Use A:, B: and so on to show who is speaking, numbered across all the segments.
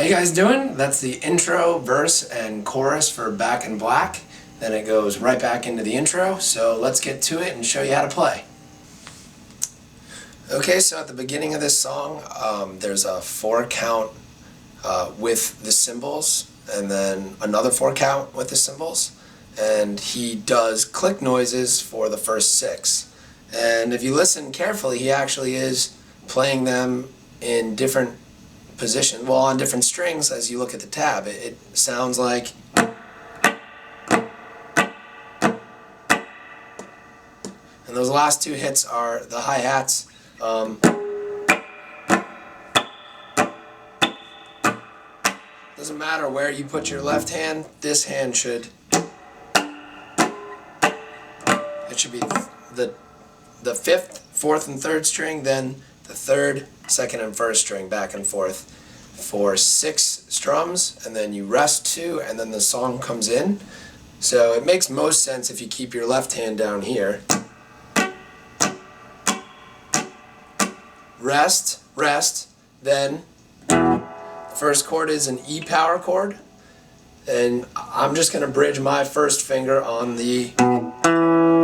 A: you guys doing? That's the intro, verse, and chorus for Back in Black. Then it goes right back into the intro, so let's get to it and show you how to play. Okay, so at the beginning of this song, there's a 4 count with the cymbals, and then another 4 count with the cymbals, and he does click noises for the first 6. And if you listen carefully, he actually is playing them in different positions, well, on different strings as you look at the tab. It sounds like, and those last 2 hits are the hi-hats. Doesn't matter where you put your left hand, this hand should be the 5th, 4th, and 3rd string, then the 3rd, 2nd, and 1st string back and forth for 6 strums, and then you rest 2, and then the song comes in. So it makes most sense if you keep your left hand down here. Rest, rest, then first chord is an E power chord, and I'm just going to bridge my first finger on the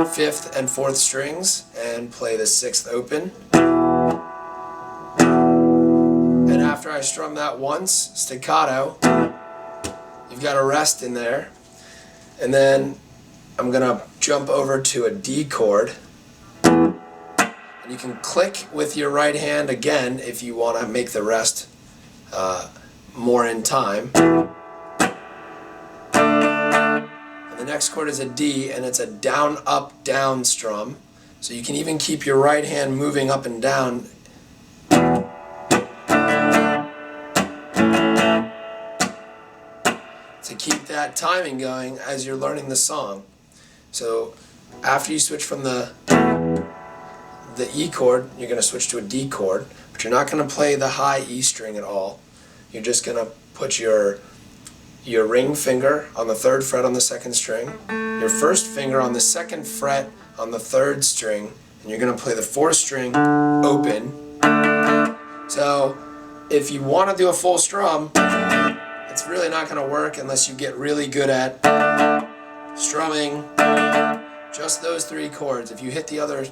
A: 5th and 4th strings and play the 6th open. And after I strum that once, staccato, you've got a rest in there. And then I'm going to jump over to a D chord. And you can click with your right hand again if you want to make the rest more in time. And the next chord is a D, and it's a down, up, down strum. So you can even keep your right hand moving up and down. To keep that timing going as you're learning the song. So after you switch from the E chord, you're going to switch to a D chord, but you're not going to play the high E string at all. You're just going to put your ring finger on the 3rd fret on the 2nd string, your first finger on the 2nd fret on the 3rd string, and you're going to play the 4th string open. So if you want to do a full strum, it's really not going to work unless you get really good at strumming just those 3 chords. If you hit the other,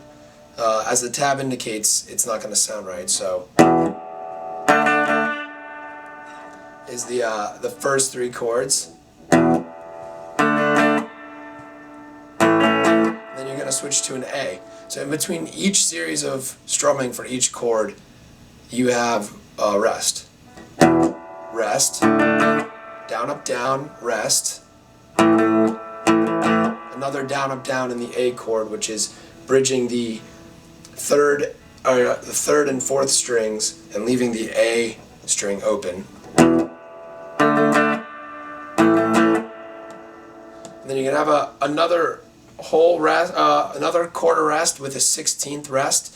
A: as the tab indicates, it's not going to sound right. So is the first 3 chords. Then you're going to switch to an A. So in between each series of strumming for each chord, you have rest. Rest. Down, up, down, rest. Another down, up, down in the A chord, which is bridging the 3rd and 4th strings and leaving the A string open. And then you can have another whole rest, another quarter rest with a 16th rest.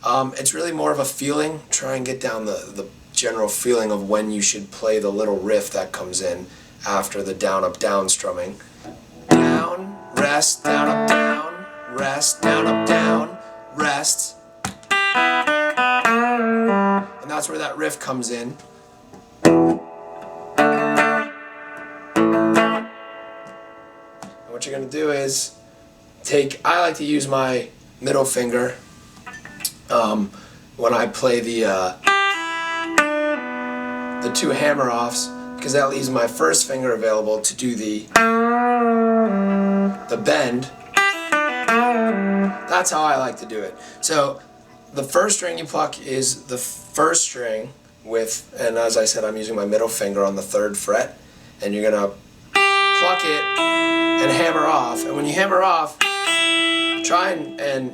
A: It's really more of a feeling. Try and get down the general feeling of when you should play the little riff that comes in after the down, up, down strumming. Down, rest, down, up, down, rest, down, up, down, rest. And that's where that riff comes in. What you're going to do is I like to use my middle finger when I play the 2 hammer-offs, because that leaves my first finger available to do the bend. That's how I like to do it. So the first string you pluck is the 1st string with, and as I said, I'm using my middle finger on the 3rd fret, and you're going to pluck it and hammer off. And when you hammer off, try and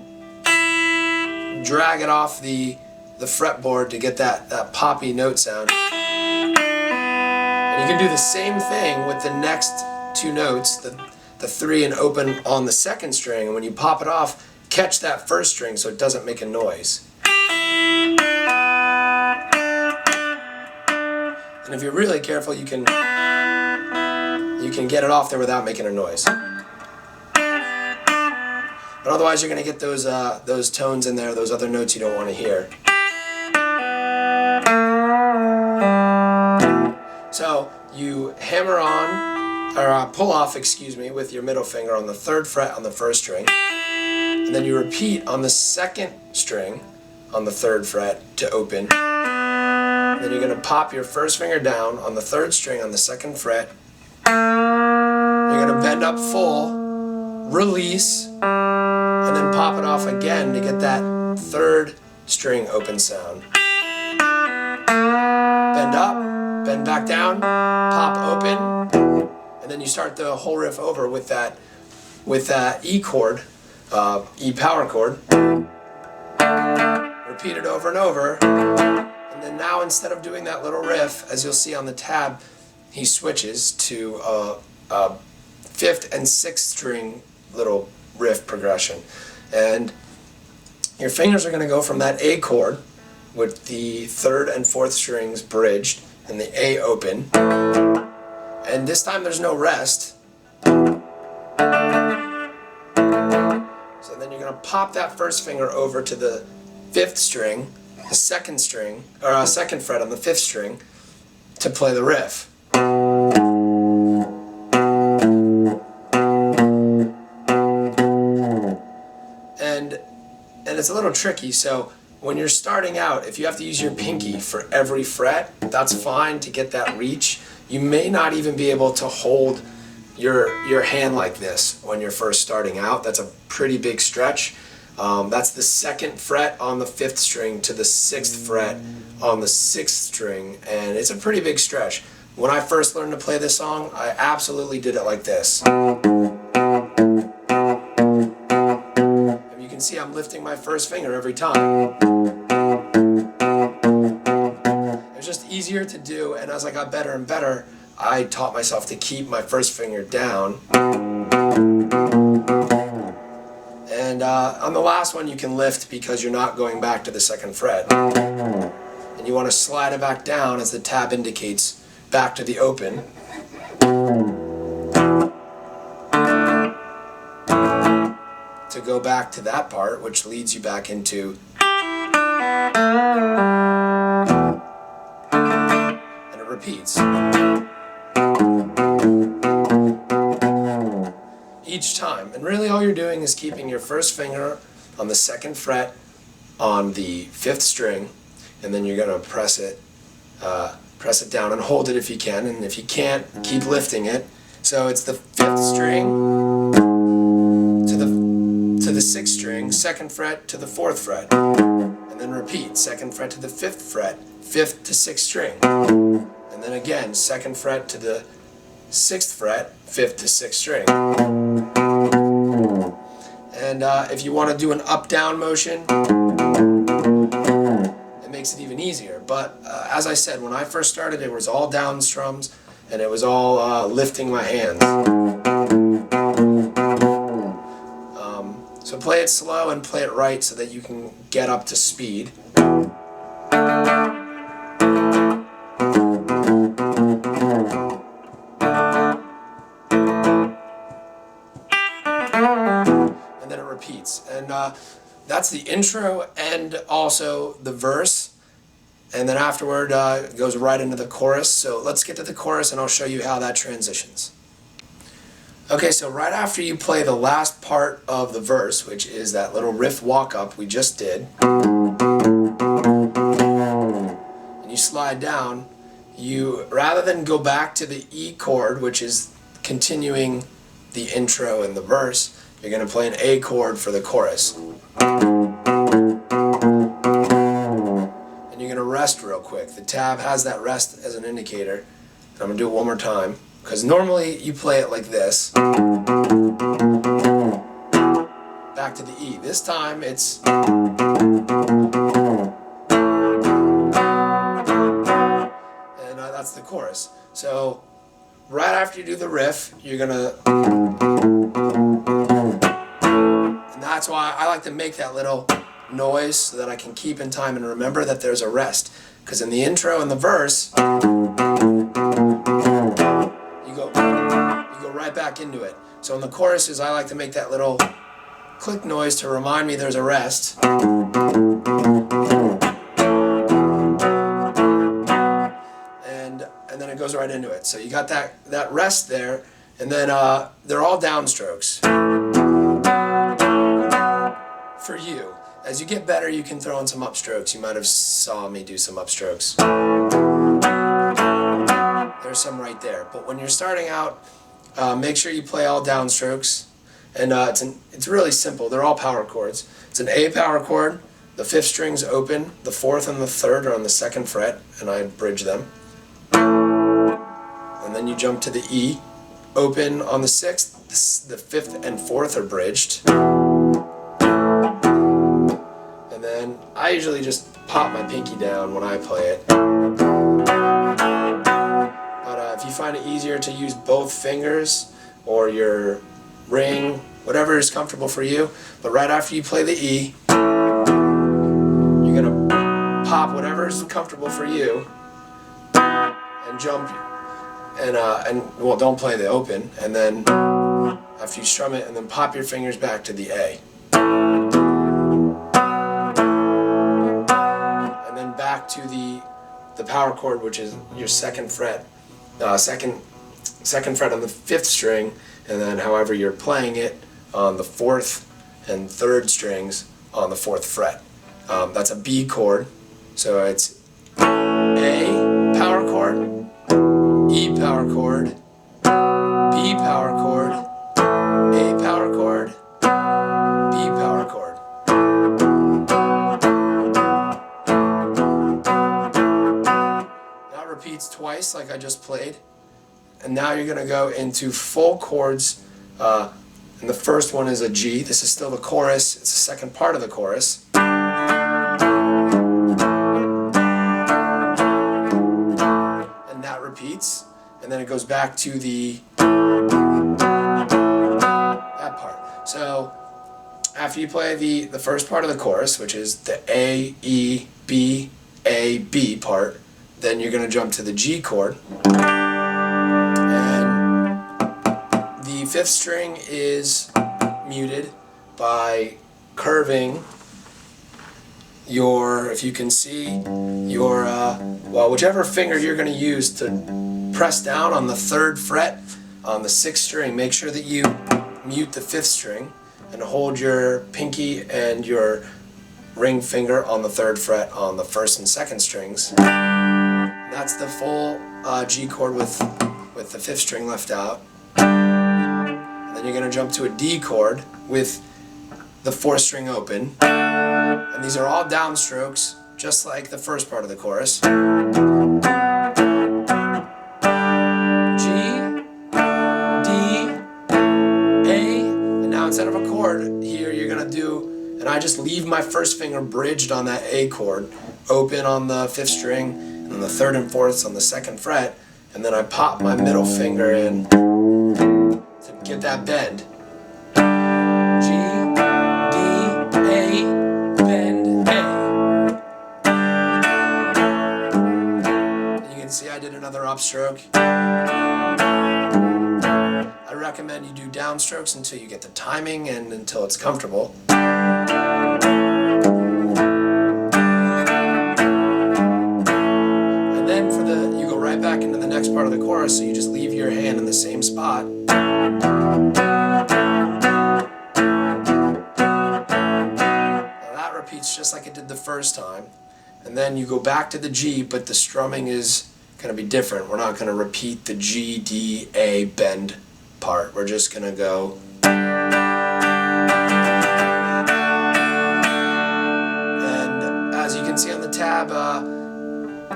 A: drag it off the fretboard to get that poppy note sound. And you can do the same thing with the next 2 notes, the 3 and open on the 2nd string, and when you pop it off, catch that 1st string so it doesn't make a noise. And if you're really careful, you can get it off there without making a noise. But otherwise you're going to get those tones in there, those other notes you don't want to hear. So you hammer on, or pull off, excuse me, with your middle finger on the 3rd fret on the 1st string, and then you repeat on the 2nd string on the 3rd fret to open. Then you're going to pop your 1st finger down on the 3rd string on the 2nd fret. You're going to bend up full, release, and then pop it off again to get that 3rd string open sound. Bend up, bend back down, pop open, and then you start the whole riff over with that E chord, E power chord. Repeat it over and over, and then now instead of doing that little riff, as you'll see on the tab, he switches to a 5th and 6th string little riff progression. And your fingers are going to go from that A chord with the 3rd and 4th strings bridged and the A open. And this time there's no rest. So then you're going to pop that 1st finger over to the 5th string, the 2nd string, or 2nd fret on the 5th string to play the riff. And it's a little tricky, so when you're starting out, if you have to use your pinky for every fret, that's fine to get that reach. You may not even be able to hold your hand like this when you're first starting out. That's a pretty big stretch. That's the 2nd fret on the 5th string to the 6th fret on the 6th string, and it's a pretty big stretch. When I first learned to play this song, I absolutely did it like this. You can see I'm lifting my 1st finger every time. It was just easier to do, and as I got better and better, I taught myself to keep my 1st finger down. And on the last one you can lift because you're not going back to the 2nd fret. And you want to slide it back down as the tab indicates back to the open. To go back to that part, which leads you back into, and it repeats each time. And really all you're doing is keeping your 1st finger on the 2nd fret on the 5th string, and then you're going to press it down and hold it if you can, and if you can't, keep lifting it. So it's the 5th string to the 6th string, 2nd fret to the 4th fret, and then repeat, 2nd fret to the 5th fret, 5th to 6th string, and then again, 2nd fret to the 6th fret, 5th to 6th string. And if you want to do an up-down motion, it makes it even easier. But as I said, when I first started, it was all down strums, and it was all lifting my hands. So play it slow and play it right so that you can get up to speed. And then it repeats. And that's the intro and also the verse. And then afterward it goes right into the chorus. So let's get to the chorus and I'll show you how that transitions. Okay, so right after you play the last part of the verse, which is that little riff walk-up we just did, and you slide down, you, rather than go back to the E chord, which is continuing the intro and the verse, you're going to play an A chord for the chorus. And you're going to rest real quick. The tab has that rest as an indicator. And I'm going to do it one more time. Because normally you play it like this. Back to the E. This time it's... And that's the chorus. So right after you do the riff, you're gonna... And that's why I like to make that little noise so that I can keep in time and remember that there's a rest. Because in the intro and the verse... You go right back into it. So in the choruses, I like to make that little click noise to remind me there's a rest. And then it goes right in. into it. So you got that rest there, and then they're all downstrokes. For you. As you get better, you can throw in some upstrokes. You might have saw me do some upstrokes. There's some right there. But when you're starting out, make sure you play all downstrokes. And it's really simple. They're all power chords. It's an A power chord. The 5th string's open. The 4th and the 3rd are on the 2nd fret, and I bridge them. And then you jump to the E. Open on the 6th. The 5th and 4th are bridged. And then I usually just pop my pinky down when I play it. But if you find it easier to use both fingers or your ring, whatever is comfortable for you, but right after you play the E, you're going to pop whatever is comfortable for you and jump. And well, don't play the open. And then after you strum it, and then pop your fingers back to the A. Back to the power chord, which is your 2nd fret, second fret on the 5th string, and then however you're playing it on the 4th and 3rd strings on the 4th fret. That's a B chord, so it's A power chord, E power chord, B power chord, A power chord, B power chord. Repeats twice like I just played, and now you're going to go into full chords, and the first one is a G. This is still the chorus. It's the second part of the chorus. And that repeats, and then it goes back to that part. So after you play the first part of the chorus, which is the A, E, B, A, B part, then you're going to jump to the G chord, and the 5th string is muted by curving your, if you can see, your, well, whichever finger you're going to use to press down on the 3rd fret on the 6th string. Make sure that you mute the 5th string and hold your pinky and your ring finger on the 3rd fret on the 1st and 2nd strings. That's the full G chord with the 5th string left out. And then you're going to jump to a D chord with the 4th string open. And these are all downstrokes, just like the first part of the chorus. G, D, A, and now instead of a chord here, you're going to do, and I just leave my first finger bridged on that A chord, open on the 5th string, and the 3rd and 4ths on the 2nd fret, and then I pop my middle finger in to get that bend. G, D, A, bend, A. And you can see I did another upstroke. I recommend you do downstrokes until you get the timing and until it's comfortable. Back into the next part of the chorus, so you just leave your hand in the same spot. Now that repeats just like it did the first time, and then you go back to the G, but the strumming is going to be different. We're not going to repeat the G, D, A bend part. We're just going to go. And as you can see on the tab,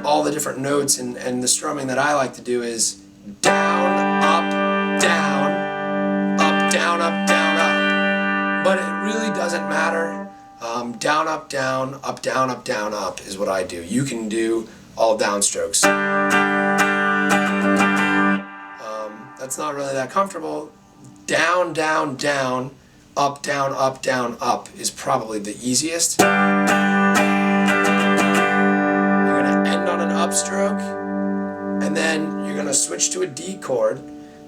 A: all the different notes and the strumming that I like to do is down, up, down, up, down, up, down, up. But it really doesn't matter. Down, up, down, up, down, up, down, up is what I do. You can do all downstrokes. That's not really that comfortable. Down, down, down, up, down, up, down, up is probably the easiest. Upstroke, and then you're going to switch to a D chord,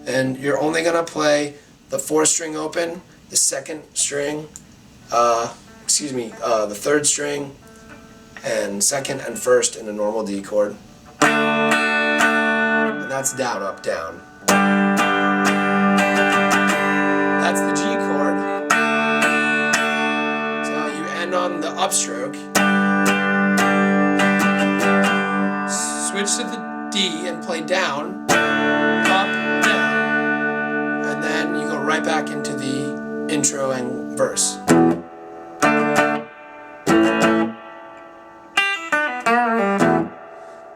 A: and you're only going to play the 4th string open, the 2nd string, the 3rd string, and 2nd and 1st in a normal D chord. And that's down, up, down. That's the G chord. So you end on the upstroke, switch to the D and play down, up, down, and then you go right back into the intro and verse.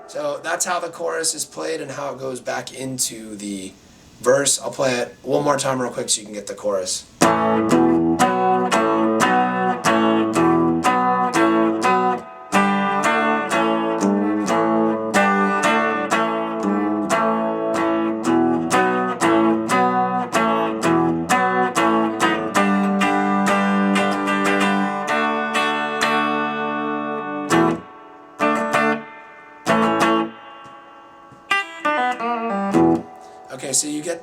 A: So that's how the chorus is played and how it goes back into the verse. I'll play it one more time real quick so you can get the chorus. Okay, so you get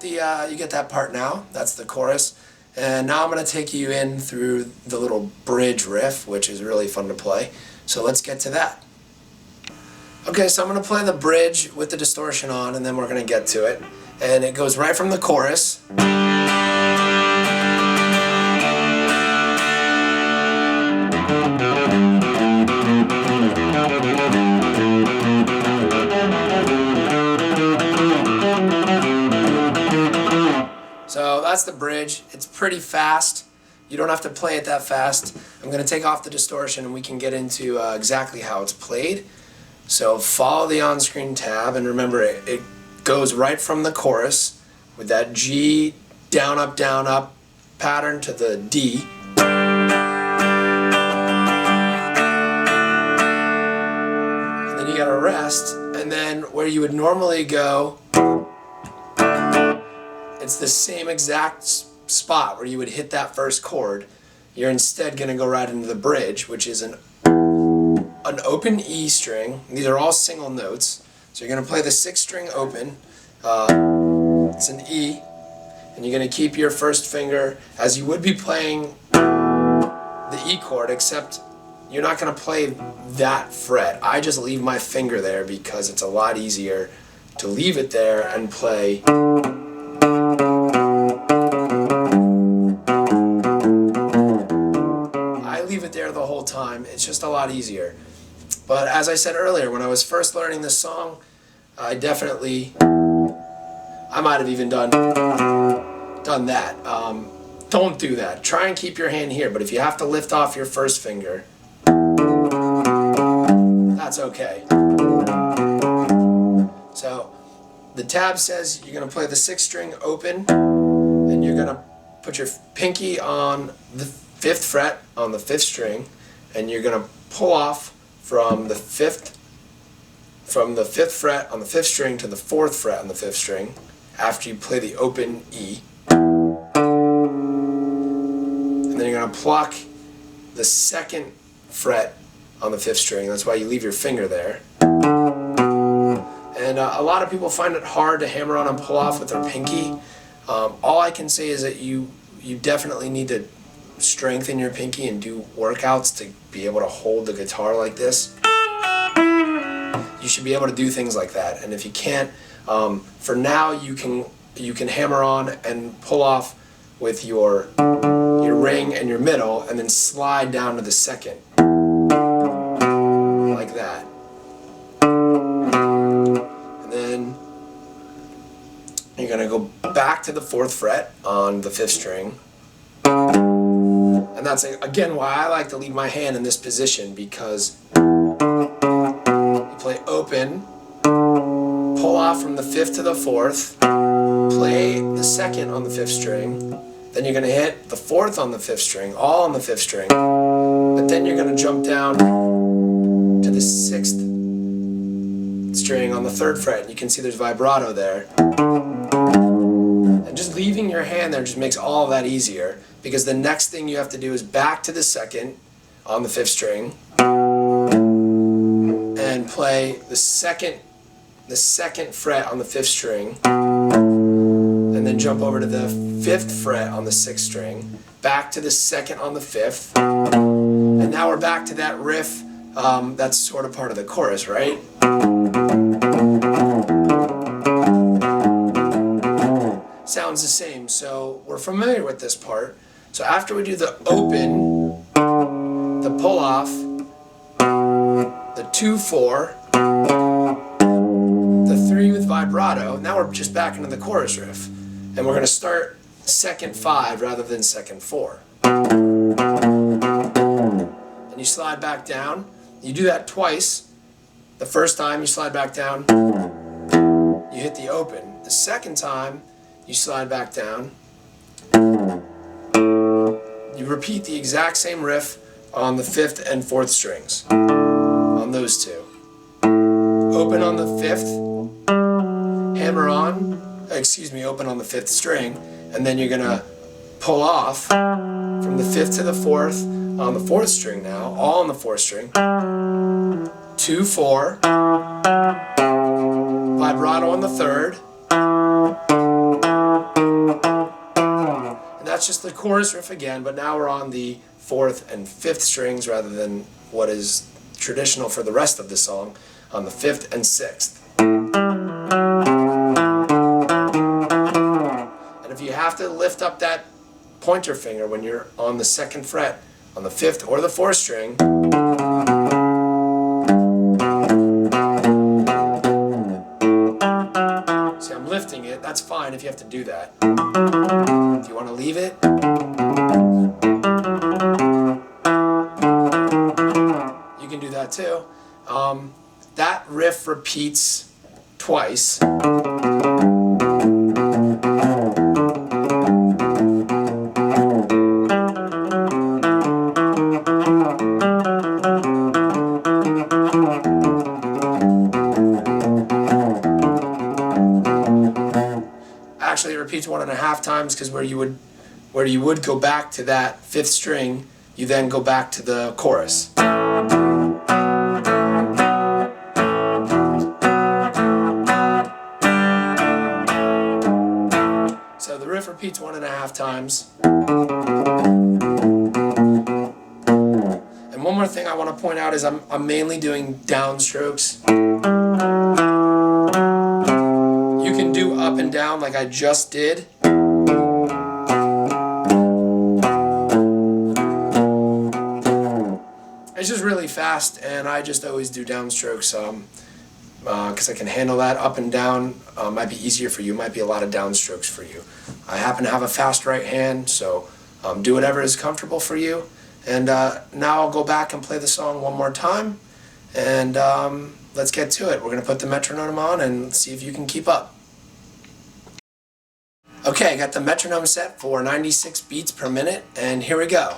A: that part now. That's the chorus, and now I'm going to take you in through the little bridge riff, which is really fun to play. So let's get to that. Okay, so I'm going to play the bridge with the distortion on, and then we're going to get to it. And it goes right from the chorus. So that's the bridge. It's pretty fast. You don't have to play it that fast. I'm going to take off the distortion and we can get into exactly how it's played. So follow the on-screen tab, and remember it goes right from the chorus with that G down up pattern to the D. And then you got to rest, and then where you would normally go, it's the same exact spot where you would hit that first chord. You're instead going to go right into the bridge, which is an open E string. These are all single notes. So you're going to play the 6th string open. It's an E. And you're going to keep your first finger as you would be playing the E chord, except you're not going to play that fret. I just leave my finger there because it's a lot easier to leave it there and play. There the whole time. It's just a lot easier. But as I said earlier, when I was first learning this song, I might have even done that. Don't do that. Try and keep your hand here, but if you have to lift off your first finger, that's okay. So the tab says you're going to play the 6th string open, and you're going to put your pinky on the 5th fret on the 5th string, and you're going to pull off from the 5th fret on the 5th string to the 4th fret on the 5th string after you play the open E. And then you're going to pluck the 2nd fret on the 5th string. That's why you leave your finger there. And a lot of people find it hard to hammer on and pull off with their pinky. All I can say is that you definitely need to strengthen your pinky and do workouts to be able to hold the guitar like this. You should be able to do things like that, and if you can't, for now you can hammer on and pull off with your ring and your middle, and then slide down to the 2nd like that, and then you're gonna go back to the 4th fret on the 5th string. And that's, again, why I like to leave my hand in this position, because you play open, pull off from the 5th to the 4th, play the 2nd on the 5th string, then you're going to hit the 4th on the 5th string, all on the 5th string, but then you're going to jump down to the 6th string on the 3rd fret, and you can see there's vibrato there. And just leaving your hand there just makes all of that easier, because the next thing you have to do is back to the 2nd on the 5th string and play the second fret on the 5th string, and then jump over to the 5th fret on the 6th string, back to the 2nd on the 5th, and now we're back to that riff that's sort of part of the chorus, right? the same, so we're familiar with this part. So after we do the open, the pull off, the 2/4, the 3 with vibrato, now we're just back into the chorus riff. And we're going to start second 5 rather than second 4. And you slide back down. You do that twice. The first time you slide back down, you hit the open. The second time you slide back down, you repeat the exact same riff on the 5th and 4th strings, on those two. Open on the 5th, hammer on, open on the 5th string, and then you're gonna pull off from the 5th to the 4th on the 4th string now, all on the 4th string, 2/4, vibrato on the 3rd, and that's just the chorus riff again, but now we're on the 4th and 5th strings rather than what is traditional for the rest of the song, on the 5th and 6th. And if you have to lift up that pointer finger when you're on the 2nd fret, on the 5th or the 4th string, see, I'm lifting it, that's fine if you have to do that. If you want to leave it, you can do that too. That riff repeats twice. Actually, it repeats 1.5 times because where you would go back to that 5th string, you then go back to the chorus. So the riff repeats 1.5 times. And one more thing I want to point out is I'm mainly doing downstrokes. You can do up and down like I just did. It's just really fast, and I just always do downstrokes because I can handle that. Up and down might be easier for you, might be a lot of downstrokes for you. I happen to have a fast right hand, so do whatever is comfortable for you. And now I'll go back and play the song one more time, and let's get to it. We're going to put the metronome on and see if you can keep up. Okay, I got the metronome set for 96 beats per minute, and here we go.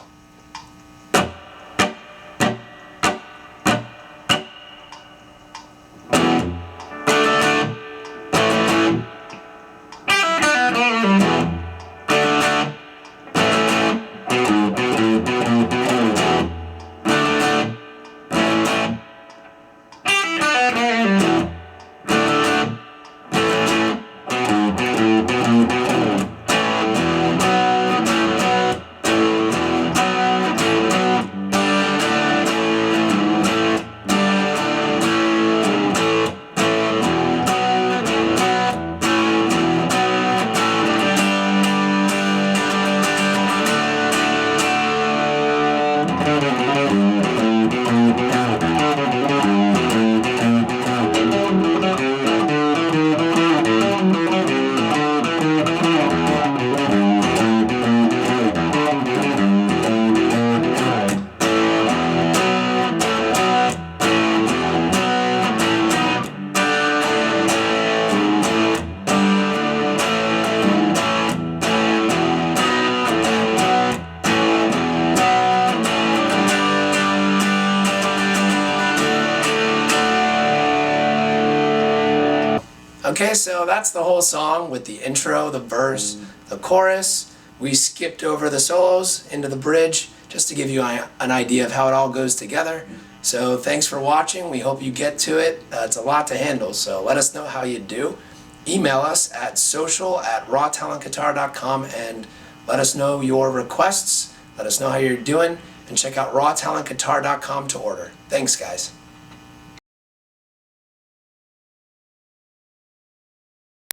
A: Okay, so that's the whole song with the intro, the verse, the chorus. We skipped over the solos into the bridge just to give you an idea of how it all goes together. So thanks for watching. We hope you get to it. It's a lot to handle, so let us know how you do. Email us at social@rawtalentguitar.com and let us know your requests. Let us know how you're doing, and check out rawtalentguitar.com to order. Thanks, guys.